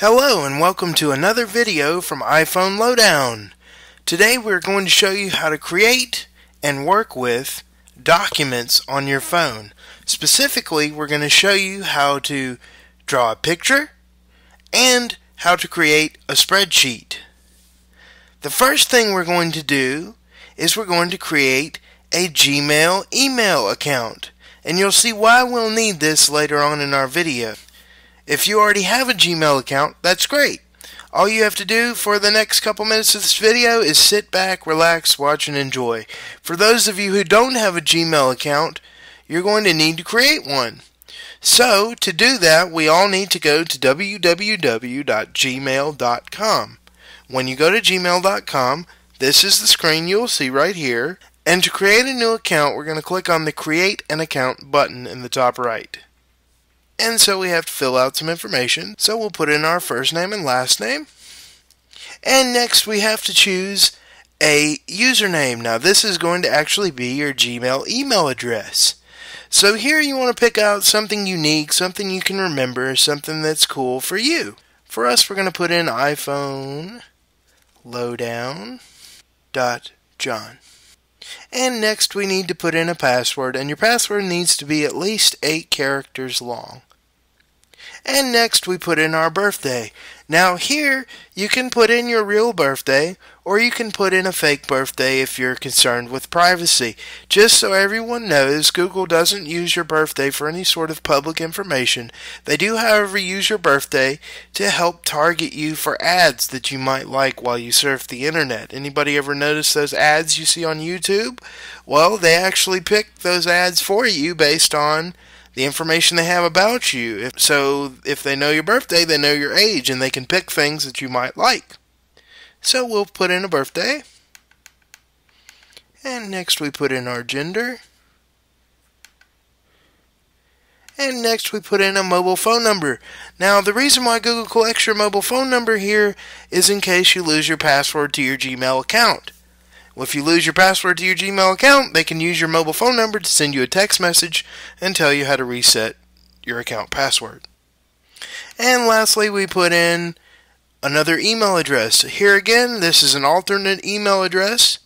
Hello and welcome to another video from iPhone Lowdown. Today we're going to show you how to create and work with documents on your phone. Specifically, we're going to show you how to draw a picture and how to create a spreadsheet. The first thing we're going to do is we're going to create a Gmail email account, and you'll see why we'll need this later on in our video. If you already have a Gmail account, that's great. All you have to do for the next couple minutes of this video is sit back, relax, watch, and enjoy. For those of you who don't have a Gmail account, you're going to need to create one. So, to do that, we all need to go to www.gmail.com. When you go to gmail.com, this is the screen you'll see right here. And to create a new account, we're going to click on the Create an Account button in the top right. And so we have to fill out some information. So we'll put in our first name and last name. And next we have to choose a username. Now this is going to actually be your Gmail email address. So here you want to pick out something unique, something you can remember, something that's cool for you. For us, we're going to put in iPhone Lowdown.John. And next we need to put in a password, and your password needs to be at least 8 characters long. And next we put in our birthday. Now here you can put in your real birthday, or you can put in a fake birthday if you're concerned with privacy. Just so everyone knows, Google doesn't use your birthday for any sort of public information. They do, however, use your birthday to help target you for ads that you might like while you surf the internet. Anybody ever notice those ads you see on YouTube? Well, they actually pick those ads for you based on the information they have about you. So if they know your birthday, they know your age, and they can pick things that you might like. So we'll put in a birthday. And next we put in our gender. And next we put in a mobile phone number. Now the reason why Google collects your mobile phone number here is in case you lose your password to your Gmail account. Well, if you lose your password to your Gmail account, they can use your mobile phone number to send you a text message and tell you how to reset your account password. And lastly, we put in another email address. Here again, this is an alternate email address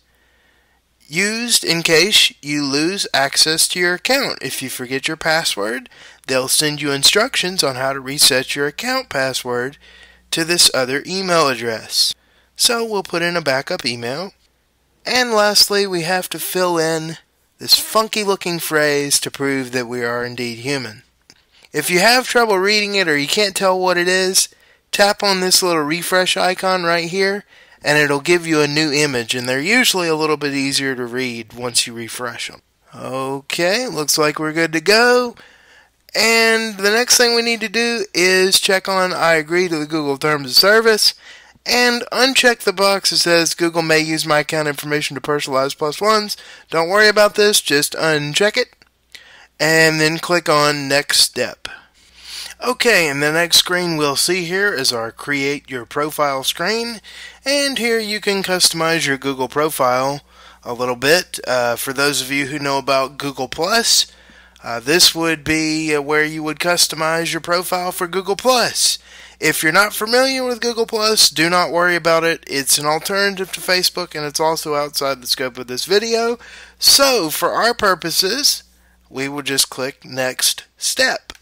used in case you lose access to your account. If you forget your password, they'll send you instructions on how to reset your account password to this other email address. So we'll put in a backup email. And lastly, we have to fill in this funky looking phrase to prove that we are indeed human. If you have trouble reading it or you can't tell what it is, tap on this little refresh icon right here and it'll give you a new image, and they're usually a little bit easier to read once you refresh them. Okay, looks like we're good to go. And the next thing we need to do is check on I agree to the Google Terms of Service. And uncheck the box that says Google may use my account information to personalize +1s. Don't worry about this, just uncheck it. And then click on Next Step. Okay, and the next screen we'll see here is our Create Your Profile screen. And here you can customize your Google profile a little bit. For those of you who know about Google+, this would be where you would customize your profile for Google+. If you're not familiar with Google+, do not worry about it. It's an alternative to Facebook, and it's also outside the scope of this video. So, for our purposes, we will just click Next Step.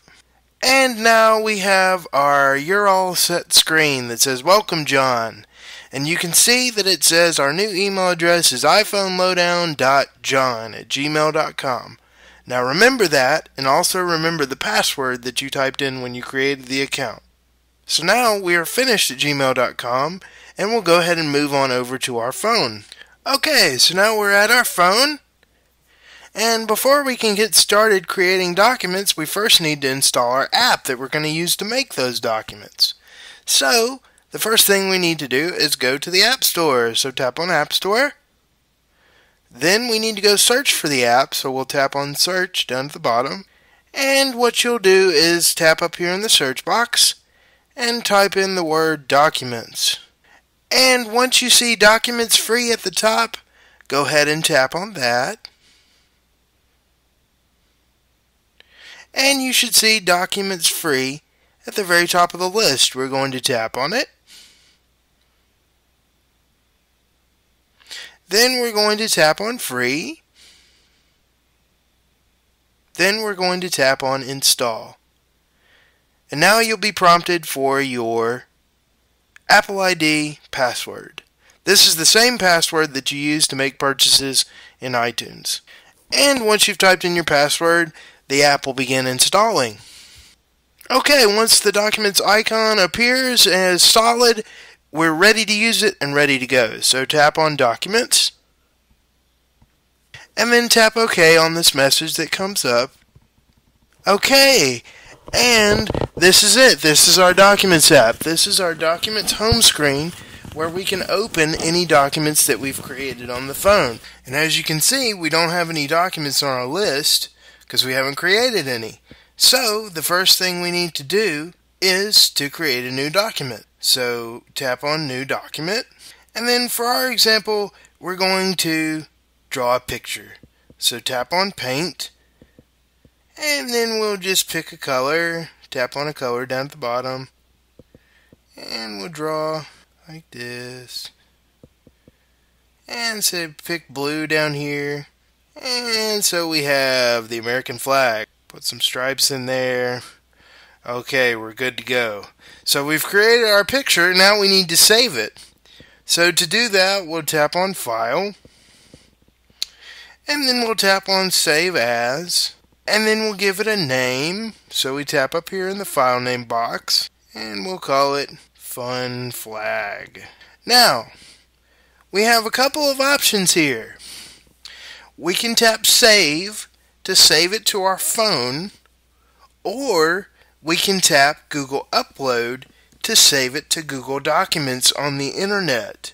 And now we have our You're All Set screen that says, Welcome, John. And you can see that it says our new email address is iPhoneLowdown.John@gmail.com. Now remember that, and also remember the password that you typed in when you created the account. So now we are finished at gmail.com, and we'll go ahead and move on over to our phone. Okay, so now we're at our phone, and before we can get started creating documents, we first need to install our app that we're going to use to make those documents. So, the first thing we need to do is go to the App Store. So tap on App Store. Then we need to go search for the app, so we'll tap on Search down at the bottom. And what you'll do is tap up here in the search box and type in the word Documents. And once you see Documents Free at the top, go ahead and tap on that. And you should see Documents Free at the very top of the list. We're going to tap on it. Then we're going to tap on Free. Then we're going to tap on Install. And now you'll be prompted for your Apple ID password. This is the same password that you use to make purchases in iTunes. And once you've typed in your password, the app will begin installing. Okay, once the Documents icon appears as solid, we're ready to use it and ready to go. So tap on Documents, and then tap OK on this message that comes up. Okay, and this is it. This is our Documents app. This is our Documents home screen where we can open any documents that we've created on the phone. And as you can see, we don't have any documents on our list because we haven't created any. So the first thing we need to do is to create a new document. So tap on New Document, and then for our example, we're going to draw a picture. So tap on Paint, and then we'll just pick a color. Tap on a color down at the bottom, and we'll draw like this. And say pick blue down here. And so we have the American flag. Put some stripes in there. Okay, we're good to go. So we've created our picture. Now we need to save it. So to do that, we'll tap on File. And then we'll tap on Save As. And then we'll give it a name. So we tap up here in the file name box. And we'll call it Fun Flag. Now, we have a couple of options here. We can tap Save to save it to our phone, or we can tap Google Upload to save it to Google Documents on the internet.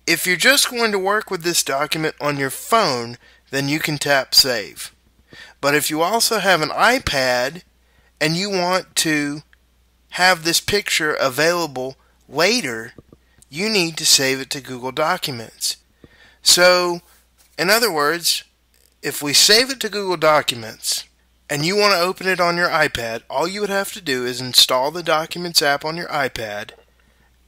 If you're just going to work with this document on your phone, then you can tap Save. But if you also have an iPad and you want to have this picture available later, you need to save it to Google Documents. So, in other words, if we save it to Google Documents and you want to open it on your iPad, all you would have to do is install the Documents app on your iPad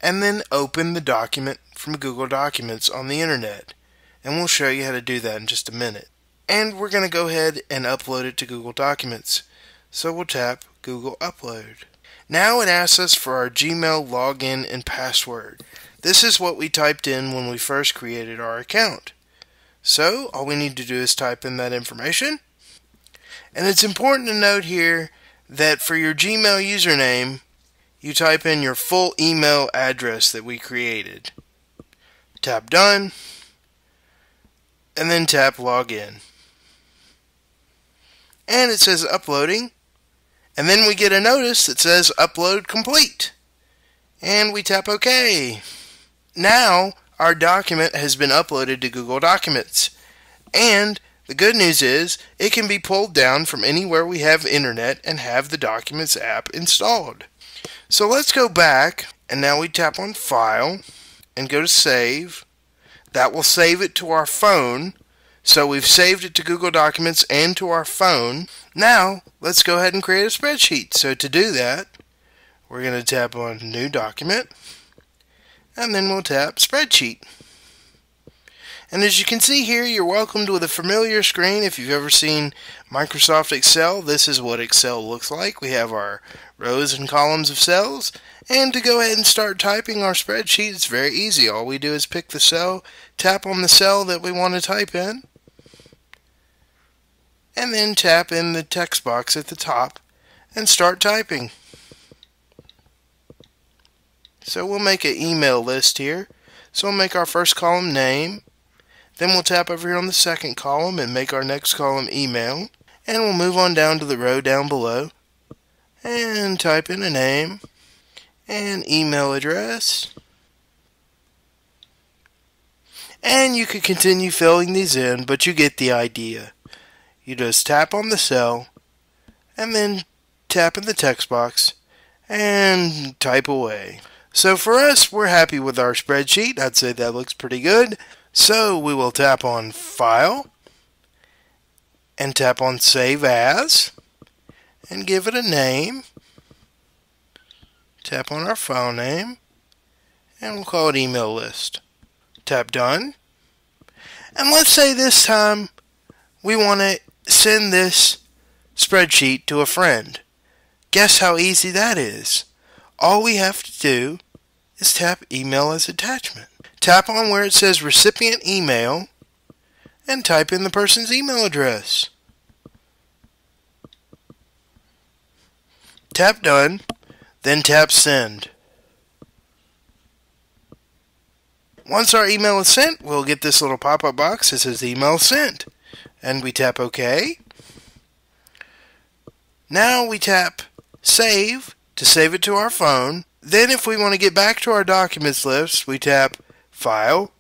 and then open the document from Google Documents on the internet. And we'll show you how to do that in just a minute. And we're going to go ahead and upload it to Google Documents. So we'll tap Google Upload. Now it asks us for our Gmail login and password. This is what we typed in when we first created our account. So all we need to do is type in that information. And it's important to note here that for your Gmail username, you type in your full email address that we created. Tap Done, and then tap Login. And it says uploading, and then we get a notice that says Upload Complete. And we tap OK. Now our document has been uploaded to Google Documents. And the good news is it can be pulled down from anywhere we have internet and have the Documents app installed. So let's go back, and now we tap on File and go to Save. That will save it to our phone. So we've saved it to Google Documents and to our phone. Now let's go ahead and create a spreadsheet. So to do that, we're going to tap on New Document, and then we'll tap Spreadsheet. And as you can see here, you're welcomed with a familiar screen. If you've ever seen Microsoft Excel, this is what Excel looks like. We have our rows and columns of cells. And to go ahead and start typing our spreadsheet, it's very easy. All we do is pick the cell, tap on the cell that we want to type in, and then tap in the text box at the top and start typing. So we'll make an email list here. So we'll make our first column name. Then we'll tap over here on the second column and make our next column email. And we'll move on down to the row down below and type in a name and email address. And you could continue filling these in, but you get the idea. You just tap on the cell and then tap in the text box and type away. So for us, we're happy with our spreadsheet. I'd say that looks pretty good. So we will tap on File and tap on Save As and give it a name. Tap on our file name, and we'll call it email list. Tap done. And let's say this time we want to send this spreadsheet to a friend. Guess how easy that is? All we have to do is tap email as attachment. Tap on where it says recipient email and type in the person's email address. Tap done, then tap send. Once our email is sent, we'll get this little pop-up box that says email sent. And we tap OK. Now we tap save to save it to our phone. Then if we want to get back to our documents list, we tap file,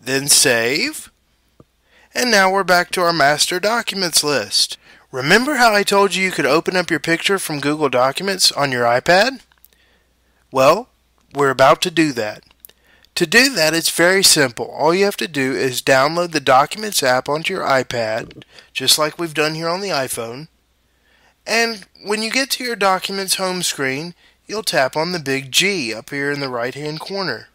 then save. And now we're back to our master documents list. Remember how I told you could open up your picture from Google Documents on your iPad? Well, we're about to do that. To do that, it's very simple. All you have to do is download the Documents app onto your iPad, just like we've done here on the iPhone. And when you get to your Documents home screen, you'll tap on the big G up here in the right-hand corner.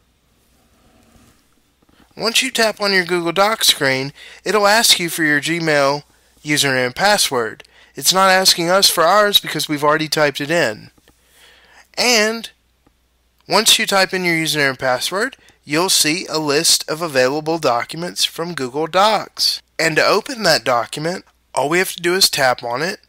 Once you tap on your Google Docs screen, it'll ask you for your Gmail username and password. It's not asking us for ours because we've already typed it in. And once you type in your username and password, you'll see a list of available documents from Google Docs. And to open that document, all we have to do is tap on it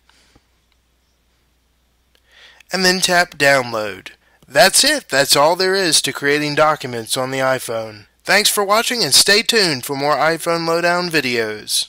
and then tap download. That's it. That's all there is to creating documents on the iPhone. Thanks for watching and stay tuned for more iPhone Lowdown videos.